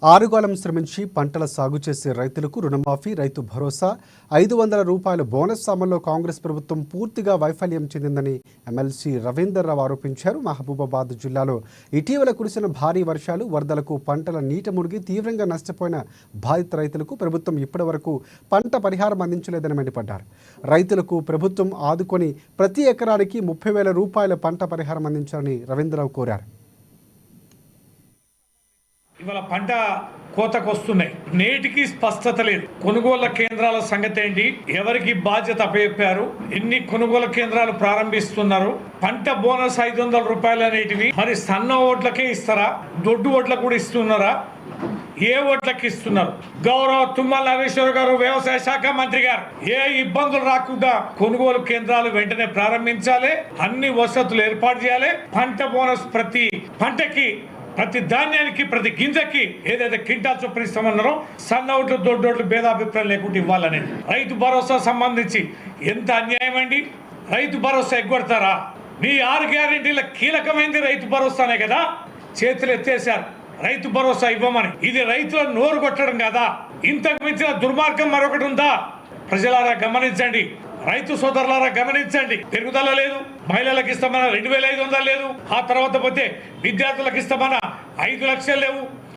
ఆరుగాలం శ్రమించి పంటల సాగు చేసే రైతులకు రుణమాఫీ, రైతు భరోసా, 500 రూపాయల బోనస్ అమల్లో కాంగ్రెస్ ప్రభుత్వం పూర్తిగా వైఫల్యం చెందిందని ఎమ్మెల్సీ రవీందర్ రావు ఆరోపించారు. మహబూబాబాద్ జిల్లాలో ఇటీవల కురిసిన భారీ వర్షాలు, వరదలకు పంటల నీట మునిగి తీవ్రంగా నష్టపోయిన బాధిత రైతులకు ప్రభుత్వం ఇప్పటివరకు పంట పరిహారం అందించలేదని మండిపడ్డారు. రైతులకు ప్రభుత్వం ఆదుకొని ప్రతి ఎకరానికి 30,000 రూపాయల పంట పరిహారం అందించాలని రవీంద్రరావు కోరారు. ఇవాళ పంట కోతకు వస్తున్నాయి. నేటికి స్పష్టత లేదు. కొనుగోళ్ల కేంద్రాల సంగతి ఏంటి, ఎవరికి బాధ్యత అప్పచెప్పారు, ఎన్ని కొనుగోలు కేంద్రాలు ప్రారంభిస్తున్నారు, పంట బోనస్ 500 రూపాయలు అనేటివి మరి సన్న ఓట్లకే ఇస్తారా, దొడ్డు ఓట్లకు కూడా ఇస్తున్నారా, ఏ ఓట్లకి ఇస్తున్నారు? గౌరవ తుమ్మల నాగేశ్వర గారు, వ్యవసాయ శాఖ మంత్రి గారు, ఏ ఇబ్బందులు రాకుండా కొనుగోలు కేంద్రాలు వెంటనే ప్రారంభించాలి, అన్ని వసతులు ఏర్పాటు చేయాలి. పంట బోనస్ ప్రతి పంటకి, ప్రతి ధాన్యానికి, ప్రతి గింజకి ఏదైతే క్వింటాల్ చొప్పున ఇస్తామన్నారో సన్న ఓట్లు, దొడ్డోట్లు భేదాభిప్రాయం లేకుండా ఇవ్వాలని. రైతు భరోసా సంబంధించి ఎంత అన్యాయం అండి. రైతు భరోసా ఎగ్గొడతారా? మీ 6 గ్యారెంటీల కీలకమైంది రైతు భరోసానే కదా. చేతులు ఎత్తేశారు రైతు భరోసా ఇవ్వమని. ఇది రైతుల నోరు కొట్టడం కదా. ఇంతకు మించిన దుర్మార్గం మరొకటి ఉందా? ప్రజలారా గమనించండి, రైతు సోదరులారా గమనించండి. పెరుగుదల లేదు, మహిళలకు ఇస్తామన్న 2,500 లేదు, ఆ తర్వాత పోతే విద్యార్థులకు ఇస్తామన్న 5 లక్షలు లేవు.